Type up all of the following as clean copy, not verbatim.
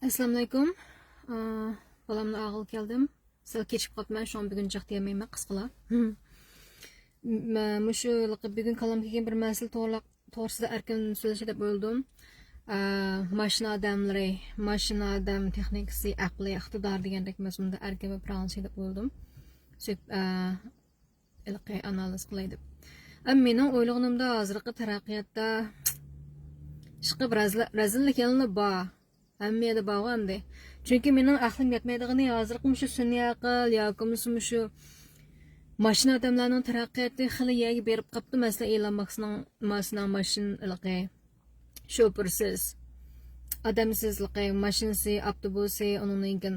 Assalomu alaykum. Bolamni og'il keldim. Sal kechib qolibman, shu bugun jiq demayman, qisqalar. Mushu bugun kalam kelgan bir masala to'g'risida erkin so'zlashga deb o'yladim. Mashina odam texnikasi, aqli, iqtidor degandek mazmunda erkin va franscha deb o'yladim. Shu ilqiy analiz qilay deb. Mening o'ylaganimda hozirgi taraqqiyotda chiqib razillik yanada bor. Hammada bağlandı. Çünkü benim aklım yetmeydiğini hazırlıkım şu sunniy aql yoki şu mashina odamlarning taraqqiyoti xili yerga berib qopdi. Masalan, Elon Muskning mashinaligi, shofersiz, odamsizligi, mashinasi, avtobusi, undan keyin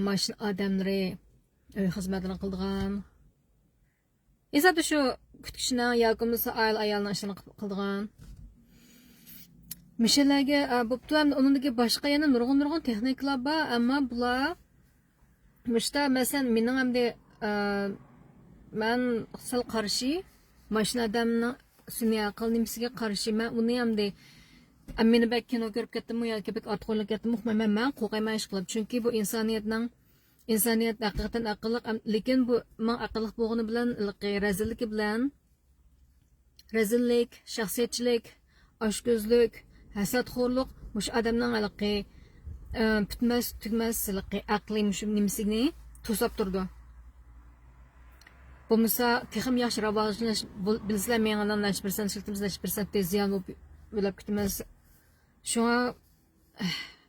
mashina odamlari uy xizmatini qildigan. Esa shu kutishni yoki ayolning ishini qildigan. Mishalarga bo'pti, uningdagi boshqa yana nurg'un texnikalar bor, ammo bular mushta masalan mening hamda men sal qarshi mashina odamning sun'iy aql nimasiga qarshi men uni hamda meni bak kino ko'rib ketdimmi yoki bak ortiqlik ketdimmi men qo'rqmayman ish qilib, chunki bu insoniyat haqiqatan aqlli, lekin bu men aqlli bo'lgani bilan razillik, shaxsiyatchilik, oshko'zlik, hasadxo'rlik mush odamning alaqi tugmas aqli mush nimasini to'sab turdi. Bo'lmasa texim yaxshi rivojlanish bilsizlar mendan 1% tez ziyon bo'lib ketamiz. Shunga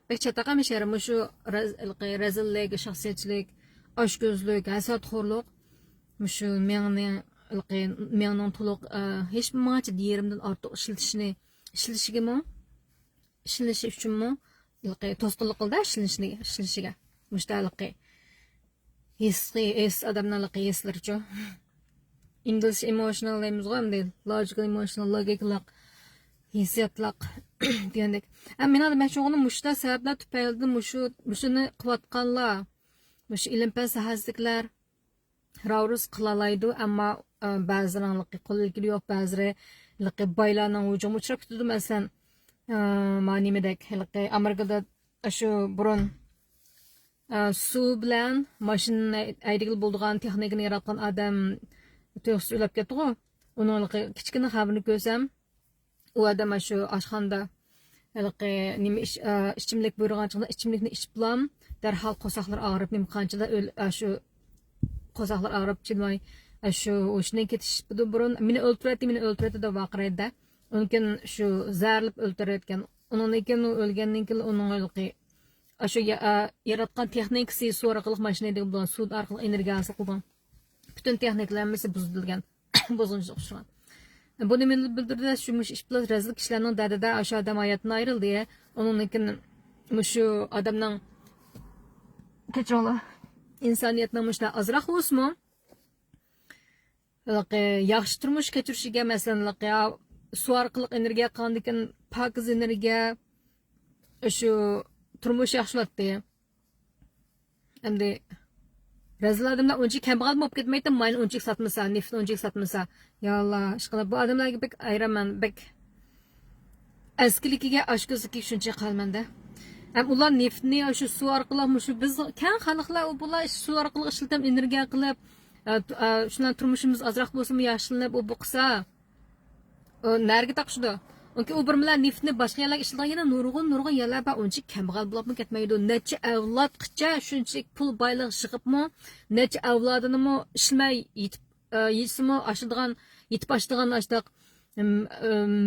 bek chataqam ishlar mushu razillik, shaxsiyatchilik, oshko'zlik, hasadxo'rlik mushu menning to'liq hech nimacha yerimdan ortiq ishlanishi uchunmi to'sqinlik qildi ishlashiga mushtaqillik his odamlarning hislaricha English emotional deymiz-ku, logical emotional logiklik hissiyotlik degandek. Men ham shuni mushta sabablar tufayli mushuni qilayotganlar mush ilm-fan sohasidagilar ravrus qilalaydi, ammo ba'zilarning qo'lga yo'q, ba'zilari baylarning hujum uchrab ketdi. Masalan, nimadek Amerikada shu burun suv bilan mashina aydigil bo'lgan texnikani yaratgan odam to'g'risi o'lib ketdi-ku. Uning kichkina xabarini ko'rsam, u odam shu oshxonada nima ichimlik buyurgan chog'da ichimlikni ichib bilan darhol qo'saqlar og'rib, qanchada shu qo'saqlar og'rib chilmay shu o'shning ketish burun meni o'ltiradi deb vaqiraydi. Unkin shu zarlib o'ltirayotgan. Undan keyin o'lgandan keyin uning shu yaratgan texnikasi suv orqali mashinada bo'lgan suv orqali energiya hosil qilgan. Butun texnikalarimiz buzilgan, buzilishga uchragan. Bu nimani bildirdi? Shu ish bilan razil kishilarning dadida o'sha odam hayotdan ayrildi. Undan keyin shu odamning kechroqlar insoniyatning mushta azroq o'smi yaxshi turmush kechirishiga masalan suv orqali energiya qilgandan pokiz energiya shu turmush yaxshilatdi. Endi razil odamlar uncha kambag'al bo'lib ketmaydi, mayli uncha sotmasa, neftni uncha sotmasa. Ya Alloh, ishqilib bu odamlarga bek ayraman, bek askiligiga oshko'zligiga shuncha qolmanda. Ular neftni shu suv orqali shu biz kan xalqlar bular suv orqali ishlatib energiya qilib shundan turmushimiz ozroq bo'lsa-mu yaxshilanib bu qilsa narga taqishdi. Unki u bir bilan neftni boshqa yerlarga ishlatgan yana nurg'un yerlar bor, uncha kambag'al bo'lib ketmaydi. Necha avlodgacha shunchalik pul boylik yig'ibmi, necha avlodinimi ishlamay yetibmi ashadigan ashdaq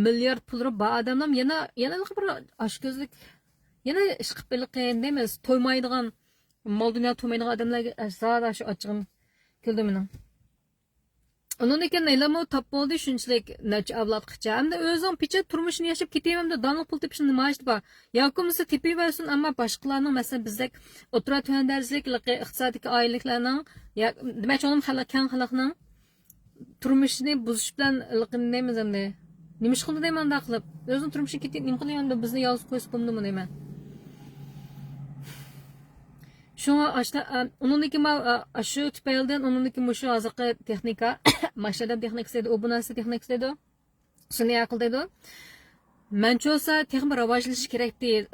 milliard pullar bor odamlar yana bir oshko'zlik yana ish qilib bilgan deymiz, to'ymaydigan mol dunyo to'ymaydigan odamlarga zada shu ochig'im keldi mening. Onun için neylemi tap oldu şunçlik neçe avlat qıça. Hem de özüm piçe turmuşunu yaşayıp gideyim hem de danlık pul tepişini nımayıştı ba. Yakımızı tepi versin ama başkalarının mesela bizdek otura tühenderzlik, iqtisadiki aileliklerinin demek onun kan halakının turmuşunu buzuşup bilen neymiz hem de. Nimiş kıldı deymen de akılıp. Özüm turmuşu gideyim nim kılıyım da bizni yalnız koyup bulundu mu deymen. Şuna onundaki şu tüpeyelden onundaki şu azıqı texnika, maşinada texnikası dedi, o bu nasıl texnikası dedi, sun'iy aql dedi. Manchosa texnik rivojlanishi kerak deydi.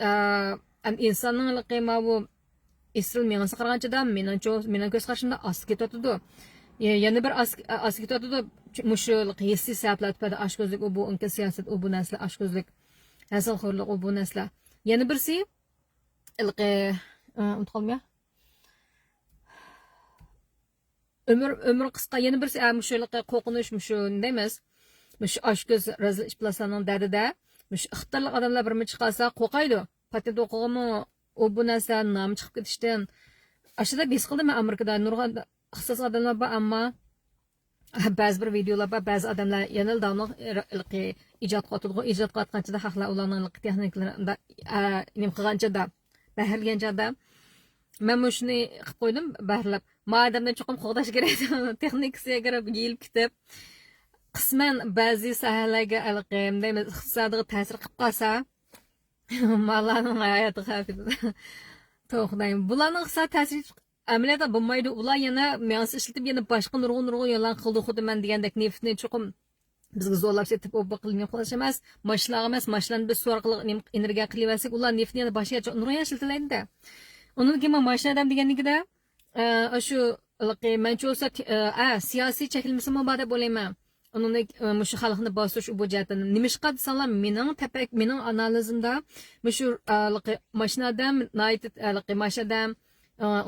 insonning ma bu isril menisi qaraganchada mening ko'z qarashimda osti ketadi. Yana bir osti ketadi. Mushu hissiy sabablar tufayli oshkozlik bu unga siyosat bu narsa oshkozlik hasilxo'rlik bu narsa. Yana birsi unutqolmaya ömür qisqa yana birsi mushu qo'rqinish mushu deymiz. Mushu oshkoz razil ishlarning dardida mushu ixtirli odamlar birmi chiqarsa qo'rqaydi. Patent o'qig'imi bu narsa nom chiqib ketishdan. Ashada biz qildim Amerikada nurg'on ixtisos odamlar bor, ammo ba'zi bir videolar bor, ba'zi odamlar yana davomli ijod qilayotganchada haqlar ularning texnikalarida nim qilganchada baharganchada men shuni qilib qo'ydim baharlab. Madamdan cho'qim qo'g'dash kerak texnikasiga kirib yilib ketib qisman ba'zi sohalarga deymiz iqtisodiy ta'sir qilib qolsa mallarning hayoti xavfida to'xtayman. Bularning iqtisodiy ta'siri amaliyotda bo'lmaydi. Ular yana mensi ishlatib yana boshqa nurg'un yo'llar qildi xuddi men degandek neftni cho'qim bizga zo'rlab setib o'qiqilgan qilish emas, mashinalar emas, mashinani biz suv orqali energiya qilyapsak, ular neftni yana boshqa nurg'un ishlatiladida. Undan keyin mashina odam deganligida shu menchi bo'lsa siyosiy chekilmasi mabada bo'layman. Onun mushu xalqni bostirish bu jihatdan nimishqa desalar mening analizimda mushu mashinadam mashinadam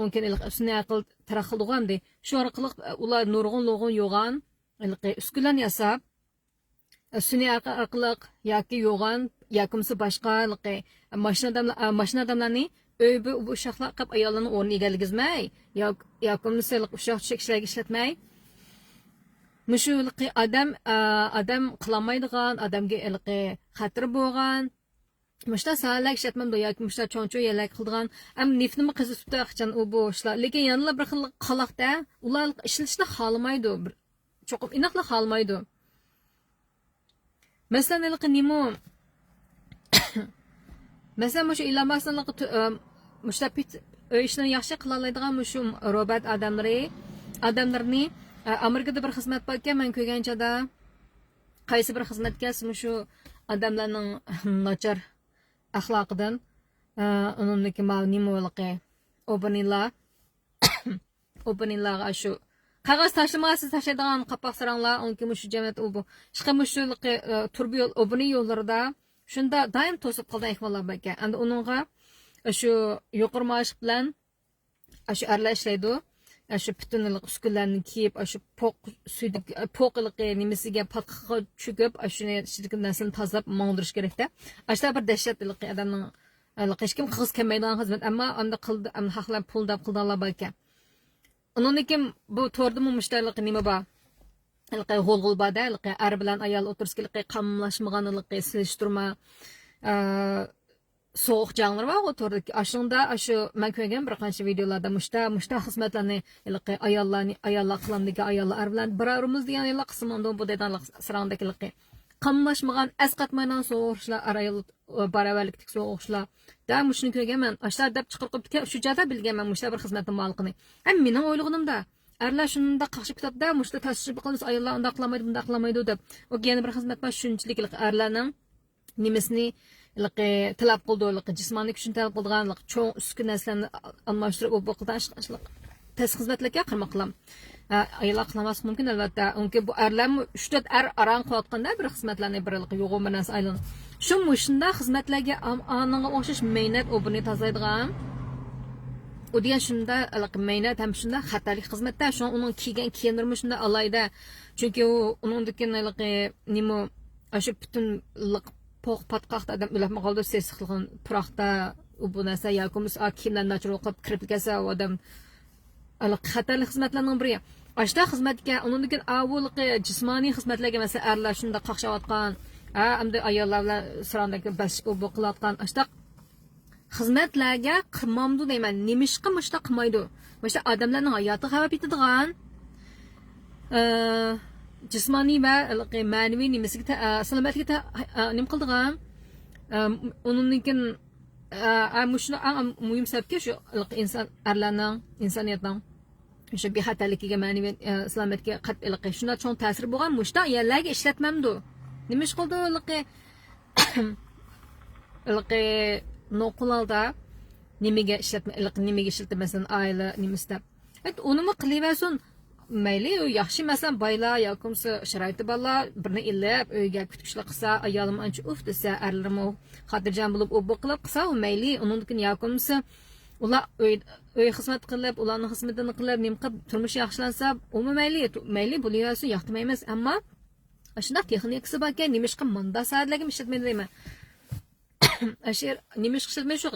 unkin sun'iy aql taraqqildig'amdi. Shu orqali ular nurg'un yo'g'an uskulan yasab sun'iy aql orqali yoki yo'g'an yoki boshqa mashinadamlarni öy bu uşaqlar qab ayollarni o'rni egalligizmay yoki uşaq chekishlarga ishlatmay mushu adam qilolmaydigan odamga xatir bo'lgan mushta sahalak ishlatmamdi yoki mushta cho'ncho yelak qildigan am neftni qizitibdi qachon u bu ishlar lekin yana bir xil qaloqda ular ishlatishni xohlamaydi cho'qib inoqla xohlamaydi. Masalan nima masalan mushu ilamaslik mushtapit ishni yaxshi qila oladigan mushu robot odamlarni Amerikada bir xizmat bor ekan, men ko'rganchada qaysi bir xizmatga mushu odamlarning nachar axloqidan uniki ma'lumotli obanilar shu qog'oz tashlaydigan qapoq saranglar unki mushu jamiyat bu mushu turbi yo'l obani yo'llarida shunda doim to'sib qolgan ehvollar bor ekan. Endi uningga shu yuqori maosh bilan shu arlar ishlaydi. Shu butunlik uskunlarni kiyib, shu po'qiliqi nimasiga patqiqqa cho'kib, shuni ichidagi narsani tozalab mangdirish kerakda. Ashta bir dahshatli odamning hech kim qilg'isi kelmaydigan xizmat, ammo unda qildi, haqlar puldab qildilar bor ekan. Undan keyin bu to'rda mushtalik nima bor? G'ulg'ul borda, ar bilan ayol o'tirishga qamlashmaganligi, silishtirma soğuk canlılar var o tordaki aşında aşı ben koygan bir qancha videolarda muşta xizmatlarni ayollar qilandagi ayollar bilan birarimiz degan qismanda bu dedanlik sirandakiligi qamlashmagan asqatmaydan so'g'ishlar arayol baravarlikdek so'g'ishlar da mushni ko'rganman ashlar deb chiqirib shu joyda bilganman mushta bir xizmatning molikini ham mening o'ylig'imda arlar shunda qaqshib ketadi mushta tashrif qilamiz ayollar unda qilmaydi bunda qilmaydi deb o yana bir xizmat bor shunchalik arlarning nimasini tilab qildi jismoniy kuchni talab qilgan cho'ng ustki narsalarni almashtirib o'qidan tez xizmatlarga qilma qilam ayollar qilmas mumkin albatta unga bu arlar 3-4 arang qo'yotganda bir xizmatlarni bir yo'g'on bir narsa aylan shu mushunda xizmatlarga ananga o'xshash mehnat o'bini tozaydigan u degan shunda mehnat ham shunda xatarli xizmatda shu uning kiygan kiyindirma shunda alayda chunki u uningdagi nima shu butun poq patqaqda adam ulab qoldi ses qilgan puroqda bu narsa yoki kiyimlar nachar o'qib kirib kelsa odam xatarli xizmatlarning biri ashta xizmatga undan avvalgi jismoniy xizmatlarga masalan erlar shunda qaqshayotgan hamda ayollar bilan sirandagi bas bu qilayotgan ashta xizmatlarga qilmamdi deyman nimishqa mushta qilmaydi mushta odamlarning hayoti xavf etadigan jismoniy va ma'naviy nimasiga salomatlikka nim qildigan undan mushuni muhim sababga shu inson erlarning insoniyatning shu bexatarligiga ma'naviy salomatga qat'iy shunday cho'ng ta'sir bo'lgan mushta ayollarga ishlatmamdi nima ish qildi noqulalda nimaga ishlatmasin oila nimasida unimi qilaversin mayli u yaxshi masalan boylar yoki sharoiti borlar birni illab uyga kutishlik qilsa ayolim ancha uf desa erlarim xotirjam bo'lib u qilib qilsa u mayli undan yoki ular uy xizmat qilib ularni xizmatini qilib nim qilib turmush yaxshilansa mayli bo'laversin yoqtirmaymiz ammo shunday texnikasi bor ekan nima ishqa manda soatlarga ishlatmaydi deyman ashir nima ish ishlatmaydi shu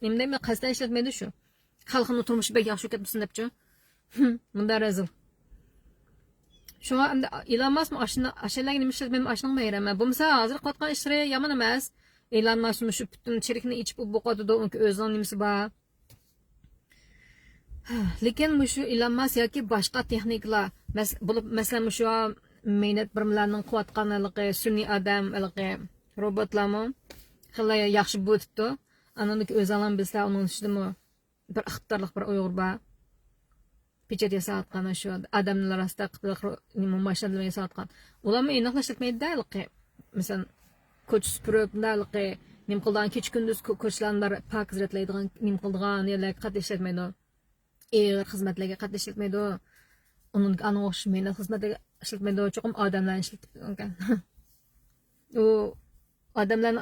nima deyman qasddan ishlatmaydi shu xalqning turmushi bek yaxshi ketmasin debchi bunda razil shunga endi ilonmasmi ashlarga nima ishlatmayman ashning mayrama bo'lmasa hozir qotgan ishlari yomon emas ilonmasmi shu butun chirikni ichib bo'qotidi unki o'zining nimasi bor lekin shu ilonmas yoki boshqa texnikalar bo'lib masalan shu mehnat birimlarning qilayotganligi sun'iy odam robotlarmi xilla yaxshi bo'libdi anandiki o'zinglar bilsa uning ichidami bir ixtiyorlik bir uyg'ur bor pechat yasayotgan shu odamlar orasida nima mashinalar yasayotgan ularni aniqlab ishlatmaydi masalan ko'ch supurib nim qilgan kech kunduz ko'chlarni pak izlatlaydigan nim qildigan yerlarga qattiq ishlatmaydi xizmatlarga qattiq ishlatmaydi uning ana o'xshash mehnat xizmatlarga ishlatmaydi cho'qim odamlarni ishlatgan u odamlarni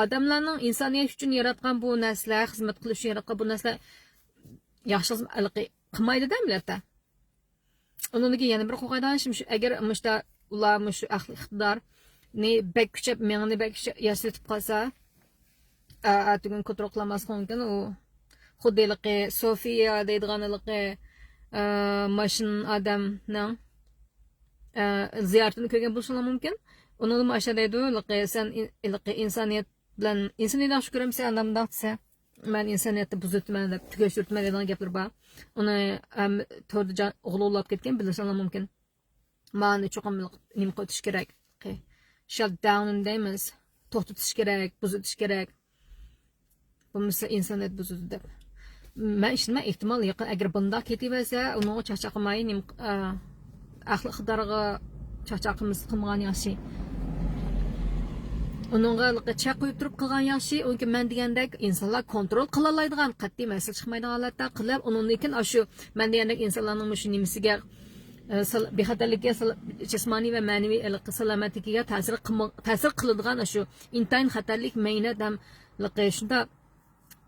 odamlarning insoniyat uchun yaratgan bu narsalar xizmat qilish uchun yaratgan bu narsalar yaxshi qilmaydida millatda uniki yana bir qo'yadigan shu agar ular shu ahli iqtidor bek kuchab meni bek yasatib qolsa tugun kontrol qilmaslik mumkin u xuddi Sofiya deydiganligi mashin odamning ziyoratini ko'rgan bo'lishing mumkin uni masha deydi sen insoniyat bilan insoniyat yaxshi ko'ramsan odamdan desa man insoniyatni buzitman deb tugash yurtman degan gaplar bor uni to'rda o'g'irlab ketgan bilishing mumkin mani cho'qim nima qilish kerak shutdown deymiz to'xtatish kerak buzitish kerak bo'lmasa insoniyat buzildi deb man ishtima ehtimol yaqin agar bundoq ketaversa uni chaqchaqmay ahli iqtidorga chaqchaqimiz qilmagan yaxshi uningga chaq qo'yib turib qilgan yaxshi unki man degandek insonlar kontrol qila oladigan qat'iy masala chiqmaydigan holatda qilib undan shu man degandek insonlarning shu nimasiga bexatarlikka jismoniy va ma'naviy salomatligiga ta'sir qiladigan shu intayin xatarlik mehnat ham shunda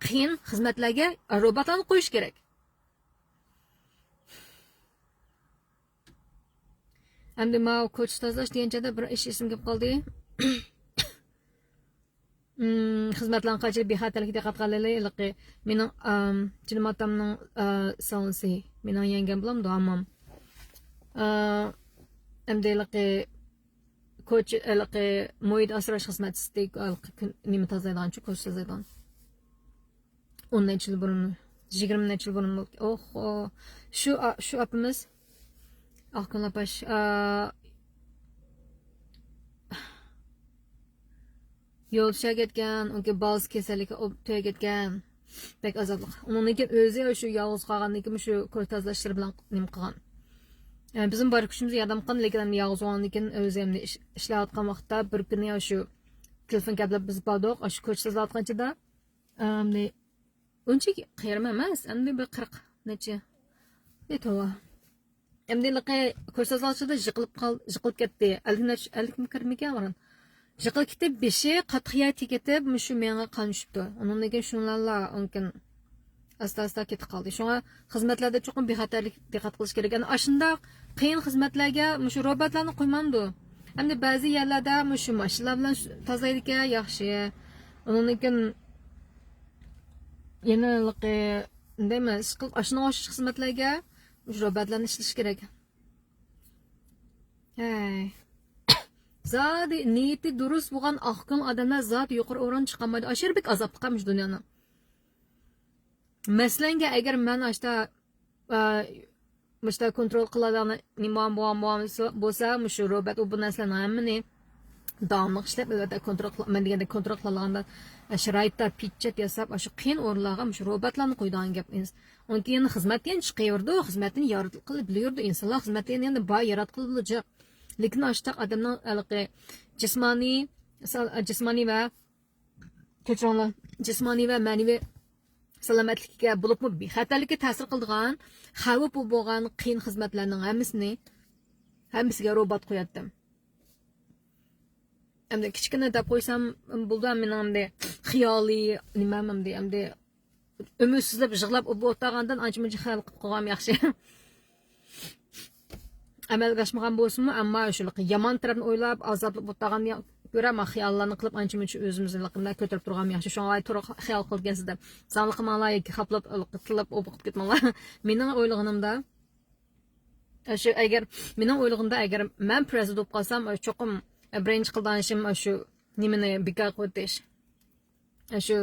qiyin xizmatlarga robotlarni qo'yish kerak endi man ko'ch tozalash deganchada bir ish esimga qoldi xizmatlarni qancha bexatarlikka diqqat qilaylik mening jinomatamning sonsi mening yangam bilan domim endi ko'ch muhit asrash xizmatchisi nima tozalaydigan ko'ch tozalaydigan 10 yil burun 20 yil burun shu apimiz Akınlapaş yol düşe ketken, onki bazı keserlik tüye ketken pek azaplık. Onun için özü şu yalnız kalganlıkım şu koytazlaştırı bilen nim kılgan. Yani bizim bari kuşumuz yardım kılgan, lekin yalnız olan için özü hem de işleyatkan vakitte bir gün ya şu telefon kablap biz baldık, şu koytazlatkanca da önce kıyırım emez, hem de bir 40 neçe ne tova. Endi ko'rsatuvchida jiqilib ketdi. 50 kirmikan varan. Jiqilib ketib beshi qatqiya teketib, shu menga qanishibdi. Undan keyin shunlarla mumkin asta-asta ketib qoldi. Shunga xizmatlarda cho'qim bexatarlik diqqat qilish kerak. Ana shunday qiyin xizmatlarga shu robotlarni qo'ymamdi. Endi ba'zi yerlarda shu mashinalar bilan tozalaydi yaxshi. Undan keyin yana deymiz, shunday xizmatlarga robotlarni ishlash kerak. Hey. Zodi niyati durust bo'lgan ahkam odamlar zot yuqori o'rin chiqamaydi. Ashirbek azobli qamish dunyoni. Masalanga agar men mishta kontrol qiladigan nima bo'lsa, shu robot u bu narsalarni hammani davomli ishlab albatta kontrol qilaman deganda kontrol qilganda sharoitda pitchat yasab shu qiyin o'rinlarga shu robotlarni qo'ydigan gap. Undan keyin xizmatdan chiqaverdi, xizmatini yoritib qilib bilardi. Insonlar xizmatini endi boy yaratqilib lekin ashta odamning jismoniy va kechiringlar, jismoniy va ma'naviy salomatlikka bo'libmi bexatarlikka ta'sir qiladigan xavf bo'lgan qiyin xizmatlarning hammasiga robot qo'yatdim. Endi kichkina deb qo'ysam bo'ldi, menimda xiyoliy nimamda endi ümidsizlab yig'lab o'tirgandan ancha-muncha xayol qilib qo'ygan yaxshi. Amalga oshmagan bo'lsinmi, ammo shular yomon tarafni o'ylab, azobli o'tirgandan ko'ra men xayollarni qilib ancha-muncha o'zimizni ko'tarib turgan yaxshi. Shunga to'g'ri xayol qilgansizda, sog'liq manglar yoki xaplab tilab o'qib ketmanglar. Mening o'ylaganimda shu agar mening o'ylaganimda agar men prezident bo'lib qolsam, cho'qim birinchi qilgan ishim shu nimani bekor qo'yish. Shu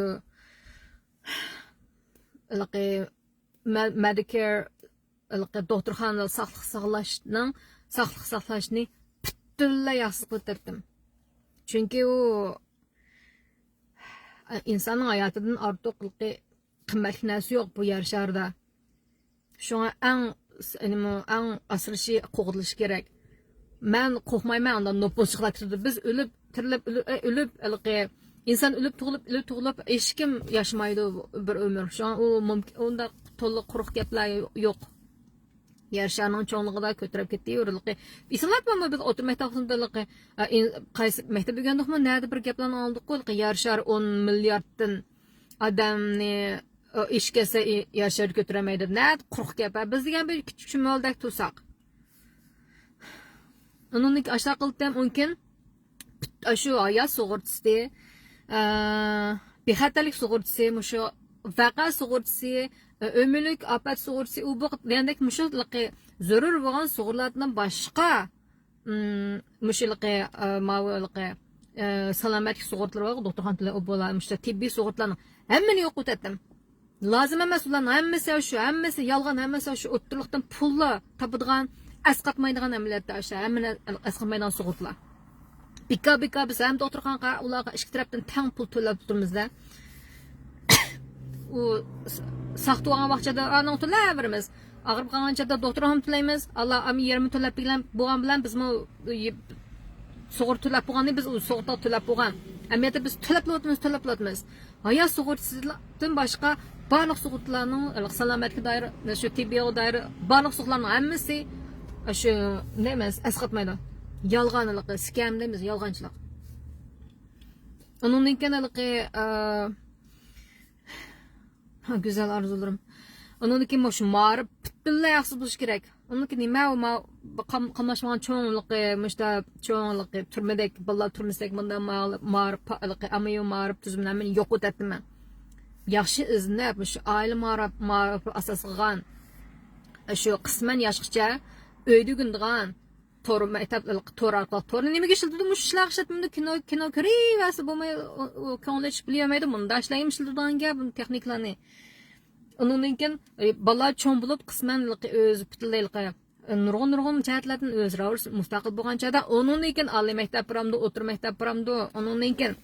Medicare doktorxona saqlash saqlashni butunlay yaxshi qilib chunki u insonning hayotidan ortiq qimmatli narsa yo'q bu yer sharda. Shunga eng asrshi qo'g'dilish kerak. Men qo'rqmayman undan nopuschiqlar kirdi. Biz o'lib inson o'lib tug'ilib hech kim yashamaydi bir umr. Shunga u mumkin unda to'liq quruq gaplar yo'q. Yer sharning cho'nlig'ida ko'tarib ketdi. Islatmami biz o'tir maktabimizda qaysi maktab bo'lgandikmi, nada bir gaplarni oldik-ku, yer shar 10 milliarddan odamni ish kelsa yer shar ko'taramaydi. Nada quruq gap. Biz degan bir kichik chumoldak tursak. Onun aşağı qildim mumkin shu hayot sug'urtasi, bexatarlik sug'urtasi, shu vaqa sug'urtasi, ömürlük afat sug'urtasi, u bu degandek mushulqi zarur bo'lgan sug'urlardan boshqa mushulqi ma'lumotlar salomatlik sug'urtalari va doktorxonalar bo'lar, mushta tibbiy sug'urtlarni hammani yo'q etdim. Lozim emas ularning hammasi yolg'on, hammasi shu o'ttirliqdan pullar topadigan asqatmaydigan amaliyotda hammani asqatmaydigan sug'urtlar. Bika biz ham doktorxonaga ularga ikki tarafdan teng pul to'lab turamizda. U saqt bo'lgan vaqtda aning to'layveramiz. Og'rib qolgan chaqda doktorxona to'laymiz. Allah am 20 to'lab bo'lgan bilan biz sug'urta to'lab bo'lganda biz u sug'urta to'lab bo'lgan. Amaliyotda biz to'lab. Hayot sug'urtasidan boshqa barliq sug'urtalarning salomatlikka doir, shu tibbiyotga doir barliq sug'urtalarning hammasi shu nemiz asqatmaydi. Yolg'onlik, scam deymiz, yolg'onchilik. Onun kanaliki güzel arzularim. Onunki shu ma'rif butunlay yaxshi bo'lish kerak. Onunki nima qamlashmagan cho'ngliqi, mushta cho'ngliqi, turmadek, bolalar turmasak bundan ma'rif, amayo ma'rif tuzumlarini yo'q etdim. Yaxshi iznab shu oila ma'rif asos qilgan shu qisman yoshgacha uyda gundigan to'g'ri maktab to'g'ri nimaga ishlatdi mush ishlar ishlatmadi kino ko'rayversa bo'lmay ko'ngli bilmaydi bunda ishlayim ishlatadigan gap texniklarni undan keyin bolalar cho'ng bo'lib qisman o'zi butunlayliqi nurg'un jihatlardan o'zi mustaqil bo'lgan chog'da undan keyin oliy maktab biramdi o'tir maktab biramdi undan keyin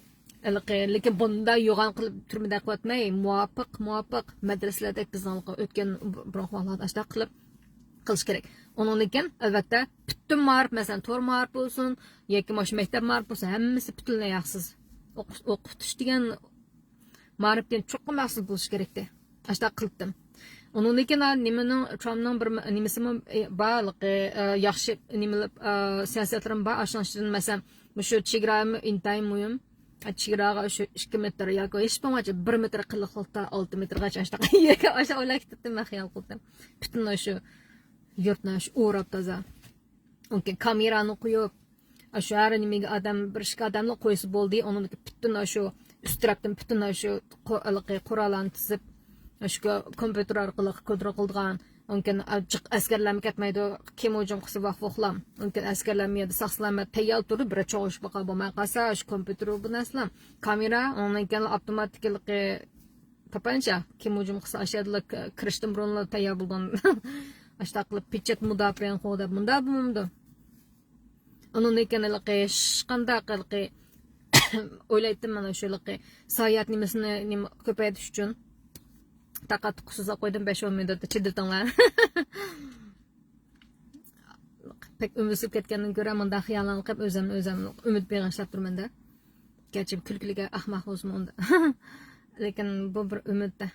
lekin bunda yo'g'on qilib turmada qo'yatmay muvofiq madrasalarda bizning o'tgan biroqlarda ashta qilish kerak. Onun için albatta bütün ma'rif, masalan, to'r ma'rif bo'lsin, yoki mana shu maktab ma'rif bo'lsin, hammasi butunlay yaxsiz. O'qitish degan ma'rifdan cho'qim yaxsiz bo'lish kerakda. Ashta qildim. Onun için nimaning Trumpning bir nimasimi ba'liqi yaxshi nimalar siyosatlarim bor, ashundan masalan, shu chegarani intayin muhim. Chegaraga shu 2 metr yoki hech bo'lmasa 1 metr qiliqlikda 6 metrgacha ashta yoki o'sha o'ylakdim, men xayol qildim. Butun shu yurtni o'rab toza. Unga kamerani qo'yib, shu har nimaga odam bir ishga odamni qo'ysa bo'ldi, uni butun shu ustirabdan butun shu qurollarni tizib, shu kompyuter orqali kontrol qilgan, mumkin askarlar ketmaydi, kim hujum qilsa vaqtlam, mumkin askarlar miyada saqlanib tayyor turib, bir cho'g'ish baqa bo'lmay qolsa, shu kompyuter bu narsalar, kamera, undan keyin avtomatik tapancha, kim hujum qilsa ashadlik kirishdan burun tayyor bo'lgan. Ashta qilib pechet mudofian qo'yib bunda bumdi. Onun ekanligi qanday qilqi o'ylaydim mana shularga soat nimasini ko'paytirish uchun taqat qusiz qo'ydim 5-10 minutda chidirtinglar. Pek umid ketgandan ko'ra menda xayolan qilib o'zimni umid bag'ishlab turmanda. gerçi kulkuliga ahmoq bo'lsin unda. Lekin bu bir umidda.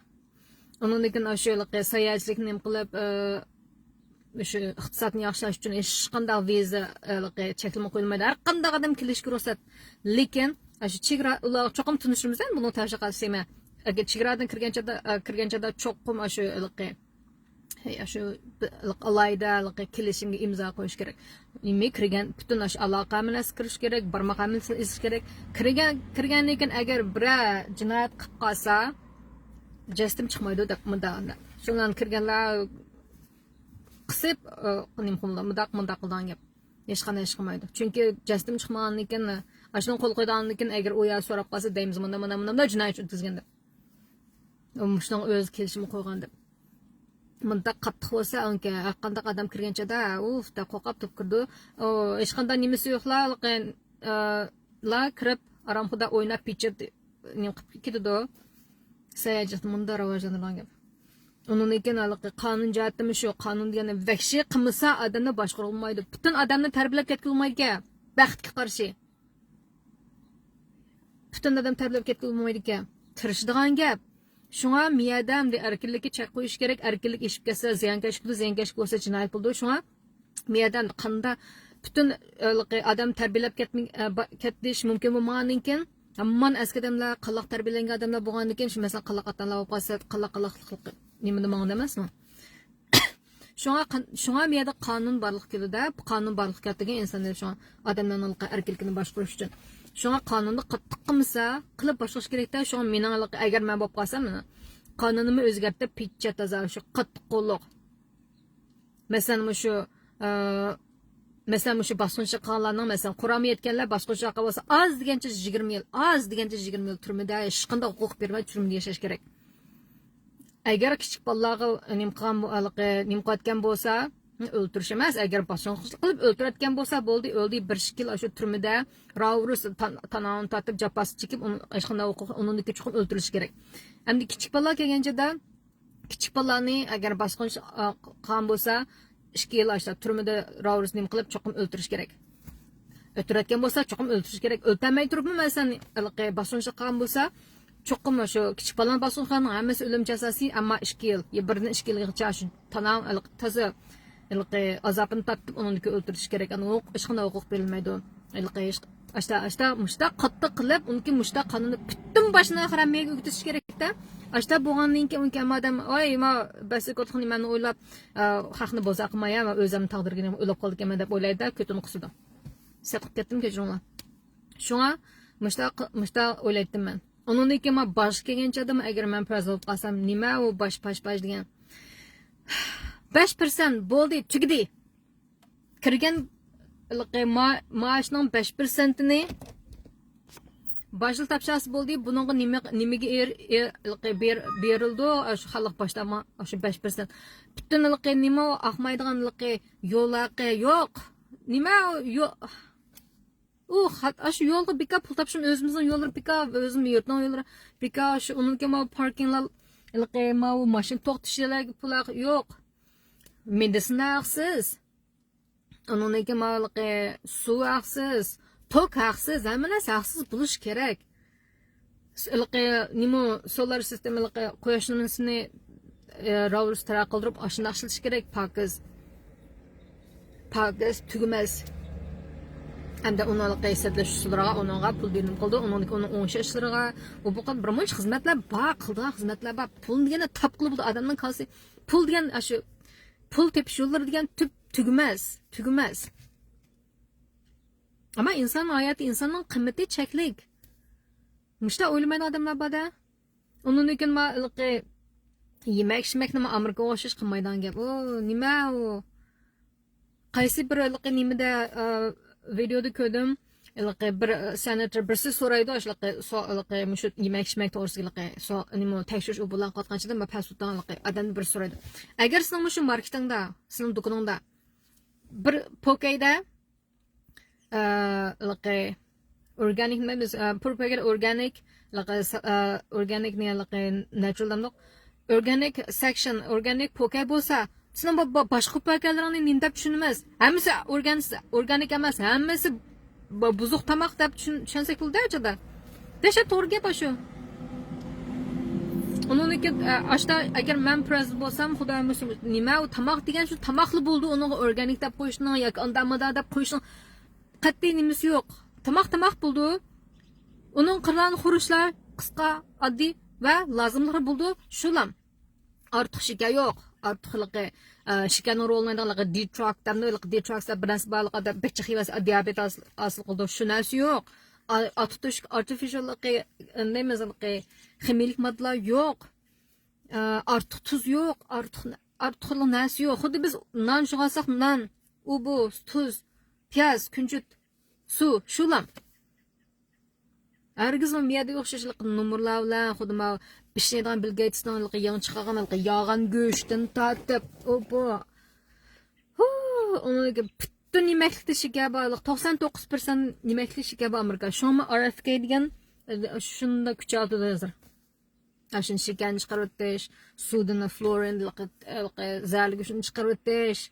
Onun lekin shu sayohatchilikni nima qilib shu iqtisodni yaxshilash uchun hech qanday viza cheklama qo'yilmaydi. Har qanday odam kelishga ruxsat. Lekin shu chegara ular cho'qim tunishimiz ham buni tashkil qilsayman. Agar chegaradan kirganchada cho'qim shu alayda kelishimga imzo qo'yish kerak. Nima kirgan butun aloqa bilan kirish kerak, barmoq bilan izish kerak. Kirgandan keyin agar biror jinoyat qilib qolsa, jastim chiqmaydi deb mundaqda. Shundan kirganlar qisib mundaq qilgan gap. Hech qanday ish qilmaydi. Chunki jastim chiqmagandan keyin, ashuni qo'l qo'ygandan keyin agar u yer so'rab qolsa, deymiz bunda jinoyat o'tkazgan deb. Mushning o'z kelishimi qo'ygan deb. Mundaq qattiq bo'lsa, unga qanday odam kirganchada, da qo'qab turib kirdi. Hech qanday nimasi yo'qlar, la kirib aramxo'da o'ynab pichib nim qilib ketdi. Sayohat munda rivojlangan gap. Onun ekan qonun jihatimi shu, qonun degani vahshiy qilmasa odamni boshqara olmaydi. Butun odamni tarbiyalab ketga olmaydi. Baxtga qarshi. Butun odam tarbiyalab ketga olmaydi ekan. Tirishadigan gap. Shunga miyada erkinlikka chek qo'yish kerak. Erkinlik eshib kelsa ziyankash bo'lsa jinoyat bo'ldi. Shunga miyadan qanda butun odam tarbiyalab ketish mumkin bo'lmagandan keyin amman eski adamlar qallaq tarbiyalangan adamlar bo'lgandan keyin shu masalan qallaq atanlar bo'lib qolsa qallaq nima demoqda emasmi? Shunga miyada qonun borliq keladi. Qonun borliq keladigan insonlar shunga odamlarning erkinligini boshqarish uchun. Shunga qonunni qattiq qilmasa, qilib boshqarish kerakda. Shunga mening agar men bo'lib qolsam, qonunimni o'zgartirib pitcha toza shu qattiq qo'lliq. Mesela şu basqınçı qanlarning mesela Qur'onga yetganlar basqınçı bo'lsa az degancha 20 yil turmada hech qanday huquq bermay turmada yashash kerak. Agar kichik bolalarga nim qilgan bo'lsa, o'ltirish emas, agar basqınçılık qilib o'ltirayotgan bo'lsa, bo'ldi, o'ldi 1 yil shu turmada ravrus tanavun tatib japas chekib, hech qanday huquq uningga chiqib o'ltirish kerak. Endi kichik bolalar kelganchada kichik bolalarni agar basqınçı qilgan bo'lsa 2 yil aşağı turmada ravrus nim qilib cho'qim o'ltirish kerak. O'tiratgan bo'lsa cho'qim o'ltirish kerak. O'ltamay turibmi masalan basqınçı qilgan bo'lsa cho'qim shu kichik balon basqınçılarning hammasi o'lim jazosi, ammo 2 yil, 1-2 yilgacha shu tanam toza azobini tatib uningga o'ltirish kerak. Ani hech qanday huquq berilmaydi. Mushta qattiq qilib unga mushta qonunni butun boshdan oxiramiga o'tirish kerakda. Ashta bo'lgandan keyin unga odam basi ko'txini meni o'ylab haqni boza qilmaya va o'zimning taqdirga o'ylab qoldim deb o'ylaydi, ko'tini qisidi. Saqib ketdim kechiringlar. Shunga mushta o'ylaydim men. Undan keyin men bosh kelganchadim agar men prezident qilsam nima u bosh degan 5% bo'ldi, tugdi. Kirgan maoshning 5%ni başlı tapşası bo'ldi. Buningga nimaga berildi? Shu xalq boshlama shu 5%. Butunligi nima ahmaydiganligi yo'laqi yo'q. Nima yo'q. Shu yo'lga bika pul topishim o'zimizning yo'llar bika o'zimning yurtning yo'llari bika shu uningga parkinglar mashina to'xtashlarga pul yo'q. Meditsina haqsiz. Uningga suv haqsiz. Tok haqsiz, hammalasi haqsiz bo'lish kerak. Nima solar sistemaga quyosh nurisini ravrus taraq qildirib ashuna ishlatish kerak. Pakiz tugmas. Hamda uning hisoblash usullariga uningga pul berim qildi, uning o'ngsha ishlariga u bu qanday birmuncha xizmatlar bor, qilgan xizmatlar bor. Pul degani tap qilib odamning qalsi. Pul degan shu pul tepish yo'llari degan tugmas. Ama inson hayoti, insonning qimmati cheklik. Mushta o'ylamaydi odamlar borda. Undan keyin yemak-shmakni Amerika o'xshash qilmaydigan gap. Nima u? Qaysi bir nimada videoda ko'rdim. Bir senator birsi so'raydi, shu yemak-shmak to'g'risida nima tekshirish u bilan qotganchida men pasutdan odamni bir so'raydi. Agar sizning shu marketingda, sizning do'koningda bir pokayda organic members propagate organic natural organic section organic poke bo'lsa sizning boshqa pokalarni nindab tushunamiz. Hammasi organik emas, hammasi buzuq tomoq deb tushunsak bo'ldi ajada. Deşe to'g'ri gap shu. Uniki ashta agar men prezident bo'lsam, xudoyim o'zi nima u tomoq degan shu tomoqli bo'ldi, uni organik deb qo'yishning yoki andamada deb qo'yishning qat'iy nimasi yo'q. Tomoq bo'ldi. Uning qilan xurishlar qisqa, oddiy va lozimlari bo'ldi. Shulam. Ortiq shikar yo'q. Ortiqligi shikarni rollaydiganligi detox, detox bilan bog'liq becha xivas diabet asl qildi. Shu narsa yo'q. Artificial'lıqı, nemezliqi, ximilik moddalar yo'q. Artıq tuz yo'q, artıqlıq narsa yo'q. Xuddi biz non yig'asak, non, u bu, tuz, piyaz, kunjut, suv, shulam. Hargiz o miyada o'xshashlik numurlar bilan xuddi ma pishirgan Bill Gates'ning yangi chiqargan yog'an go'shtdan tortib, u bu. Uniki bütün yemeklikte şeker bağlılık 99% yemeklik şeker bağ Amerika. Şu an RFK degan şunda küçük altıda yazır. Aşın şekerini çıkarıp deş, sudunu, florin, zerli güçünü çıkarıp deş.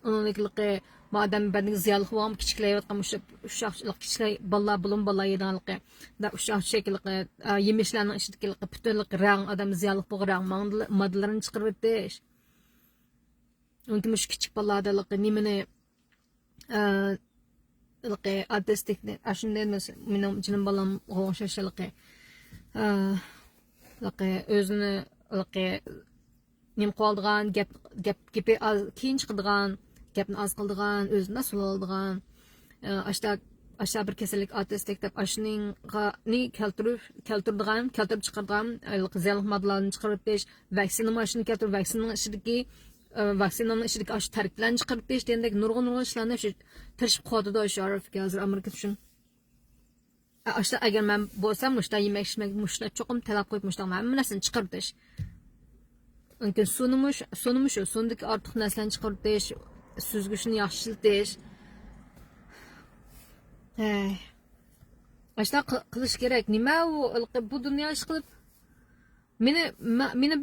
Onun ekliği madem ben ziyalık var mı küçükler uşakçılık küçükler balla yedanlığı da uşak şekilliği yemişlerin içindeki bütünlük rang adam ziyalık bu rang maddelerini çıkarıp deş. Çünkü küçük balalardalık nimeni artistik aşın mesela benim canım balam hoşlaşılık özünü nim qoldigan gepi keyin chiqadigan gapni az qildigan o'zini suloldigan ashta bir kasallik autistik deb ashning keltirib chiqargan ziyonli moddalarni chiqarib berish vaksina mashini keltirib vaksinaning ichidagi ash tarkiblarni chiqarib berish degandek nurg'un ishlarni shu tirishib qoldi shu arafga hozir Amerika uchun ashta agar men bo'lsam mushta yemak mushta cho'qim talab qo'yib mushta hamma narsani chiqarib berish mümkün sunumuş o sondaki artıq nəslərini çıxarıb deyiş süzgüşünü yaxşılıq Başta qılış gerek nima bu dünya iş qılıb meni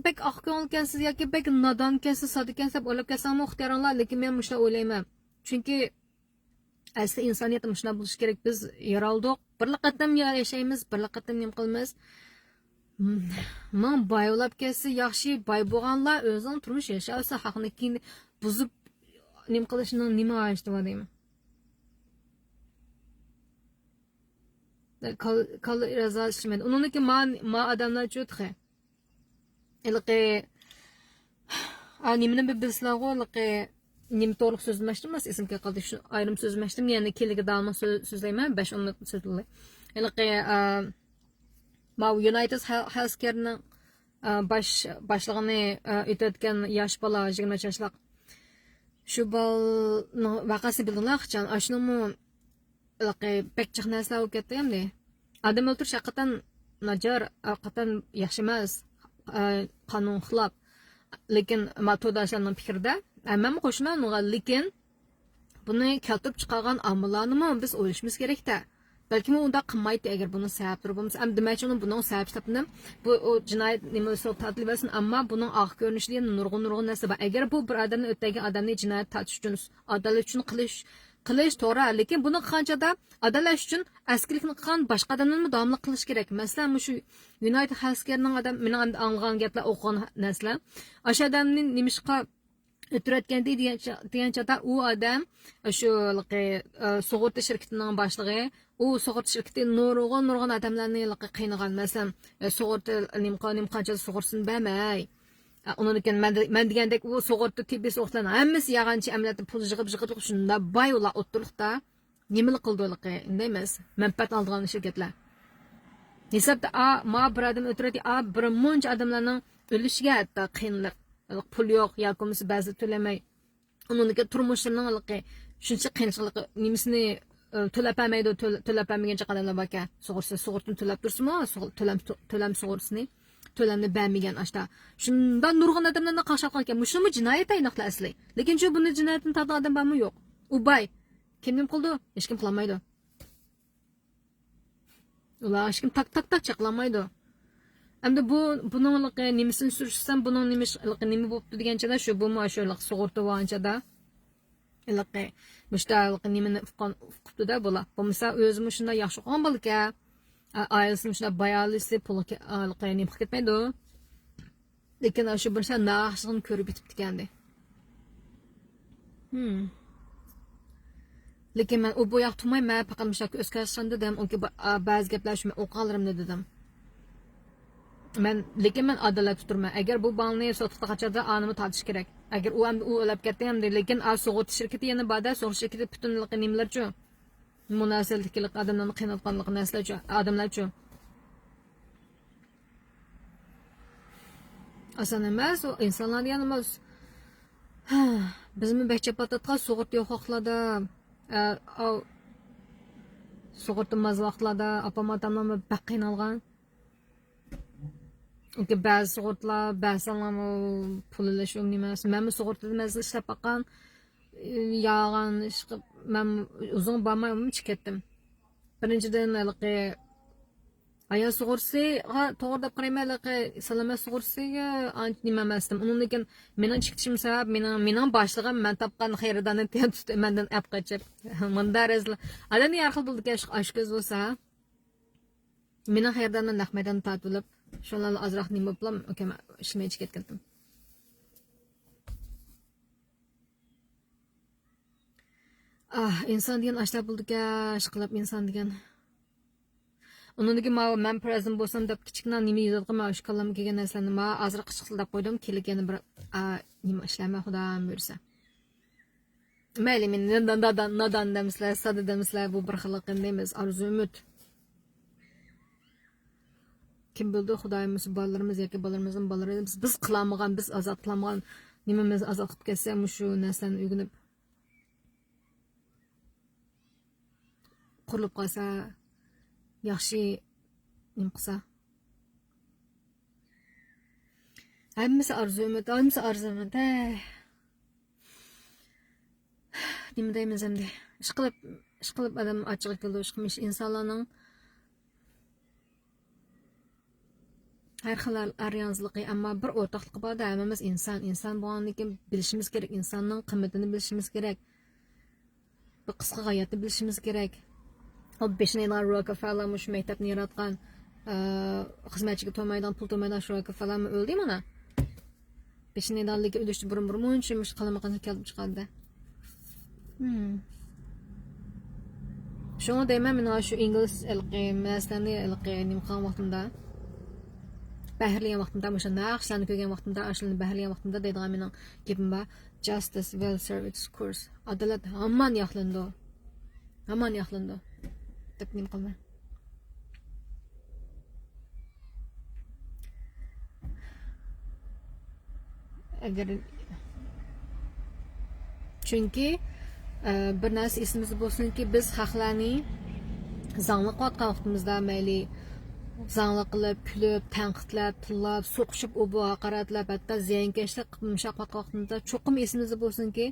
bek aqyon kensiz yoki bek nadan kensiz sadikensiz deb o'ylab kelsam ixtiyoringlar lekin men mushta o'ylayman chunki asli insoniyat mushta bo'lish kerak biz yaraldik bir qatam yashaymiz bir qatam nim qilamiz Men bayolab kelsa yaxshi boy bo'lganlar o'zining turmush yashasa haqni keyin buzib nim qilishning nima aytdi deyman. Kal razal ishlayman. Uningki ma odamlar juda. Ilqi nimani bilsizlarg'u ilqi nim to'liq so'zlashdimas esimga qoldi shu ayrim so'zlashdim ya'ni keligi davom so'zlayman 5-10 minut so'zlayman. Ilqi Ma United Healthcare'ning başlığını ötətgan yaş bala 20 yaşlıq. Şu balning vaqasi bildinglar qachon? Ashunimi bek chiqnaslar bo'lib ketdi hamda. Adam o'ltirish haqiqatan najar, haqiqatan yaxshi emas, qonun xilop. Lekin matodashlarning fikrida men qo'shman unga, lekin buni keltirib chiqargan omillarni biz o'ylashimiz kerak-da. Belki onda qilmaydi agar buni sababdir bo'lmasa ham demakchi uni buning sabab topini bu jinoyat nimasi tatli bo'lsin ammo buning oq ko'rinishida nurg'un narsa bor agar bu bir odamni o'tgan odamni jinoyat tatish uchun adolat uchun qilish to'g'ri lekin buni qanchada adolat uchun askilikni qilgan boshqa odamni davomli qilish kerak masalan shu United Healthcare'ning odam meni anglagan gaplar o'qigan narsalar o'sha odamni nimishqa o'tirayotgan deganchada u odam shu sug'urta shirkatining boshlig'i u sug'urta shirkati nurg'un odamlarni qiynagan masalan sug'urta nim qancha sug'ursin bermay undan men degandek u sug'urta tibbiy sug'urtalarni hammasi yag'anchi amaliyotda pul yig'ib shunda boy ular o'tirliqda nimani qildi emas manfaat olgan shirkatlar hisobda ma bir odam o'tiradi bir muncha odamlarning o'lishiga hatto qiynalib pul yo'q yoki bo'lmasa ba'zi to'lamay uningga turmushining shuncha qiyinchilik nimasini to'lab bermagancha qadamlar bor ekan sug'urtani to'lab tursimi to'lam sug'urtasini to'lamni bermagan ashta shunda nurg'un odamlarni qashab qolgan shumi jinoyat ayniqla asli lekin shu buni jinoyatni tadqiq odam bormi yo'q u boy kim qildi hech kim qilolmaydi ular hech kim tak chaqlamaydi Endi buning nimasini surishsam buning nima bo'libdi deganchada shu bu shu sug'urta bo'yichada Iliqi mushtaqilqi nimani uqibdi-da bola. Bo'lmasa o'zim shunda yaxshi o'qigan bo'lka. Ailasi shunda bayalisi pulga nim qilib ketmaydi. Lekin shu bir narsa naqshini ko'rib bitib ketgandi. Lekin men u boyoq turmay, men faqat mushak o'zgarishdan dedim, unga ba'zi gaplar shu o'qalarimda dedim. Lekin men adolat tuturman. Agar bu balni sotib qachada animi tartish kerak. Agar u ham u o'lab ketdi ham, lekin sug'ut shirkati yana ba'da sug'ut shirkati butunlik nimalarchi? Munosabatlik odamlarni qiynayotganlik narsalarchi, odamlarchi. Asan emas, o insonlar yanimiz. Bizmi bekchapatatga sug'ut yo'q xohladi. Sug'urta mazvaqlarda apamatamlarni baqinalgan. Unga ba'zi sug'urtlar, ba'zilarni pulilash o'g'nimas. Men sug'urtada mazil ishlab baqqan, yağan, men uzun bormay chiqib ketdim. Birinchidan aya sug'ursiga to'g'ri deb qarayman, salomat sug'ursiga nima emasdim. Uning lekin mening chiqishim sabab mening boshlig'im men topgan xaridorni tutib mendan ap qochib. Mundarizlar. Adani har xil bo'ldi oshko'z bo'lsa, mening xaridorni naqmaydan tatbilib, shunlarni azroq nima bilan ishlamay chiqib ketdim. Inson degan ashlar bo'ldi-ku, ishqilib inson degan. Onundaki men prezim bo'lsam deb kichikna nima yozadigan mana shu kallamga kelgan narsalarni men azroq chiqildab qo'ydim. Kelgan bir nima ishlamay xudoim buyursa. Mayli men nadan demislar, sada demislar, bu bir xil qilmaymiz, arzu umid. Kim bildi xudoyimiz bolalarimiz yoki bolalarimizning bolalari biz qilamagan, biz azod qilamagan nimamiz azod qilib kelsa, shu narsani o'rganib qurilib qolsa yaxshi nima qilsa. Hammasi arzu umid. Nima deymiz endi? Ishqilib odam ochiq keldi, ishqimish insonlarning har xil aryonzligi, ammo bir o'rtoqlik borda, hammamiz inson bo'lganligini bilishimiz kerak, insonning qimmatini bilishimiz kerak. Bu qisqa hayotni bilishimiz kerak. O beşinaydan Rockefeller mush maktabni yaratgan xizmatchiga to'maydan pul to'maydan Rockefeller o'ldi mana. Beşinaydanligi o'lishni burun muncha mush qalamaqani kelib chiqadi. Shuni deyman, men shu ingliz masalani nim qilgan vaqtimda, bahrligan vaqtimda, o'sha naqshlarni ko'rgan vaqtimda, ashuni bahrligan vaqtimda deydigan mening gapim bor. Justice will serve its course. Adolat hamon yaxlandi. Deb nim qilman. Agar chunki bir narsa esimizda bo'lsinki, biz haqlarni zanglik qotgan vaqtimizda mayli zanglik qilib, kulib, tanqidlab, pullab, so'qishib, bu haqoratlab, hatto ziyonkashlik qilib qotgan vaqtimizda cho'qim esimizda bo'lsinki,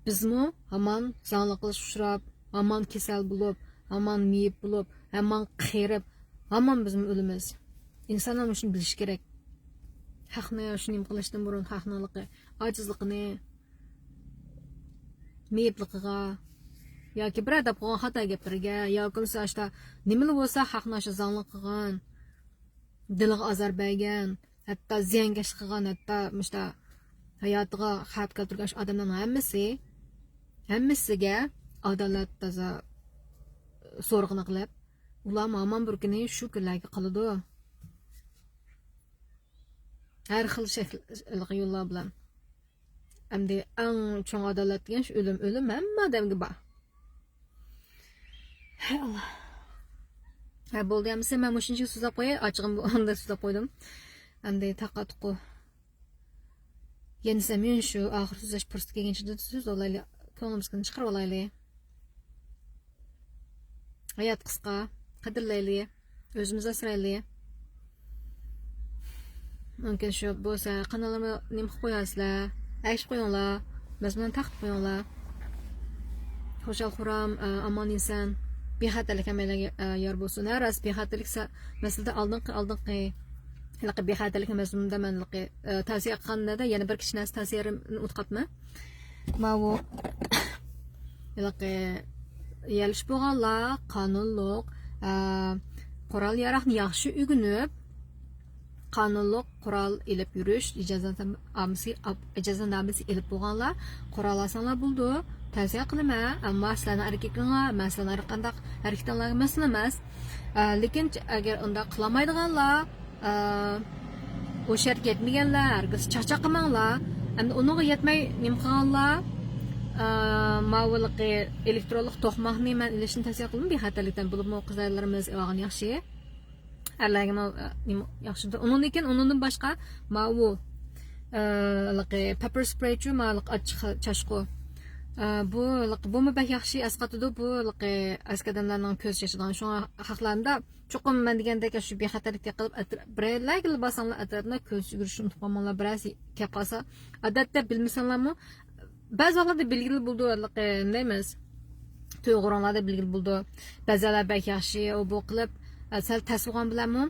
bizmi hamon zanglik qilish uchrab, hamon kasal bo'lib, hamon miyib bo'lib, hamon qirib, hamon bizmi o'limiz. Insonlar shuni bilish kerak. Haqni shuni qilishdan burun haqnaligi, ojizligini, miyibligiga yoki bir adab qilgan xato gaplariga yoki o'sha nimalar bo'lsa haqni shu zanglik qilgan, diliga azor bergan, hatto ziyankash qilgan, hatto mushta hayotiga xavf keltirgan odamlarning hammasiga adolat toza so'rg'ini qilib, ular ma'mon bir kuni shu kunlarga qoladi. Har xil shaklli yo'llar bilan. Endi eng cho'ng adolat degan shu o'lim hamma odamga bor. Hay Allah. Ha bo'ldi, hamsa men shuncha so'zlab qo'yay, ochig'im bu onda so'zlab qo'ydim. Endi taqatqu. Yana men shu oxir so'zlash fursati kelgancha so'z olaylik, ko'nglimizdan chiqarib olaylik. Hayot qisqa, qadrlaylik, o'zimizni asraylik. Mumkin shu bo'lsa, kanalimni nima qilib qo'yasizlar, aysh qo'yinglar, mazmun taqib qo'yinglar. Xo'shal xuram, amon inson, bexatarlik amallarga yor bo'lsin. Ras bexatarlik masalada oldingi bexatarlik mazmunida men tavsiya qilganda yana bir kishi narsa tavsiyalarni o'tqatma. Mavu yelish bo'lganlar qonunliq qurol yaraqni yaxshi o'rganib qonunliq qurol ilib yurish ijozatnomasi ilib bo'lganlar qurol olsanglar bo'ldi. Tavsiya qilaman, ammo sizlarning harakatlaringlar, masalan, har qanday harakatinglarga masala emas. Lekin agar unda qilmaydiganlar, o'sha yerga yetmaganlar, hargiz charchaq qilmanglar. Endi unga yetmay nima qilganlar, ma'lumotli elektronlik to'qmoqni men ilishni tavsiya qilaman. Bexatarlikdan bo'lib qizlarimiz olgan yaxshi. Erlarga yaxshidir. Undan boshqa ma'vu pepper spray chu ma'liq achchiq chashqu. Bu mabah yaxshi asqatidi bu askadamlarning ko'z yashidan shu haqlarida cho'qim men degandek shu bexatarlikka qilib biraylar libosanglar atrofida ko'z yugurishni unutmanglar. Biroz kelib qolsa odatda bilmasanlarmi ba'zi vaqtlarda belgili bo'ldi deymiz. To'g'ronlarda belgili bo'ldi. Ba'zilar bak yaxshi u bu qilib sal tasvirgan bilanmi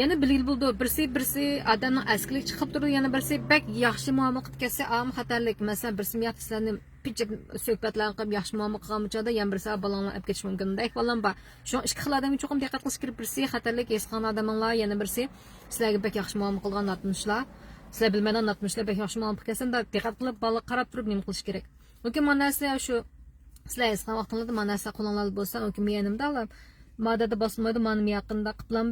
yana belgili bo'ldi. Birsi odamning asklik chiqib turdi, yana birsi bak yaxshi muomala qilib kelsa am xatarlik. Masalan, birsi yaxshilarni pichib suhbatlar qilib yaxshi muomala qilgan bo'lsa, yana birsi balonlar olib ketish mumkin. Dek valan bor. Shu ikki xil odamga cho'qim diqqat qilish kerak. Birsi xatarlik his qilgan odamlar, yana birsi sizlarga bak yaxshi muomala qilgan atmishlar. Sizlar bilmagan atmishlar bak yaxshi muomala qilganda diqqat qilib balla qarab turib nima qilish kerak. Yoki mana narsa shu sizlar his qilgan vaqtingizda mana narsa qo'lingizda bo'lsa, yoki menimda olib modada bosmaydi, mana yaqinda qiplam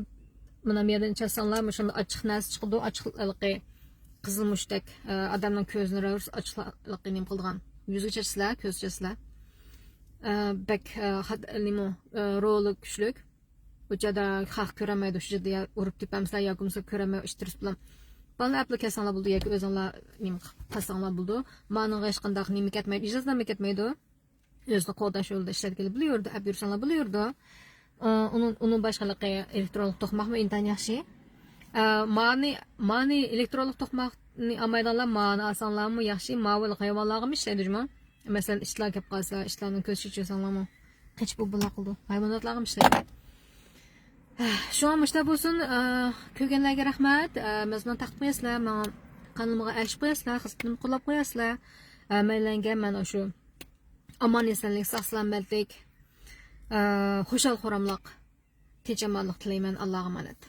mana yerdan chasanglar, shunda ochiq narsa chiqdi, ochiqligi qizil mushtaq odamning ko'zini ravs ochiqligi nima qilgan. Yuzga chasizlar, ko'z chasizlar. Bak nima roli kuchlik. O'chada xalq ko'ramaydi, shu yerda urib tepamizlar yoki bo'lmasa ko'ramay ishtiris bilan bana aplikatsiyalar bo'ldi yoki o'zinglar nima qilsanglar bo'ldi. Ma'ning hech qanday nima ketmaydi, ijozatnoma ketmaydi. O'zini qo'ldan yo'lda ishlatgili bo'lardi, olib yursanglar bo'lardi. Onun başqaligi elektronlik to'qmoqmi intan yaxshi. Mani elektronlik to'qmoqni olmaydiganlar mani olsanglarmi yaxshi, ma'lum hayvonlarga ishlaydi-mi? Masalan, ishlar kelib qolsa, ishlarning ko'z chiqarsanglarmi? Hech bu bo'la qildi. Hayvonotlarga ishlaydi. Shu ham ishlar bo'lsin. Ko'rganlarga rahmat. Mezman taqdim qo'yasizlar, men qanimga aytib qo'yasizlar, xizmatimni qo'llab qo'yasizlar. Menlarga men shu omon esanlik, sog'-salomatlik, xushal xuramliq, tinch amonlik tilayman. Allohga emanet.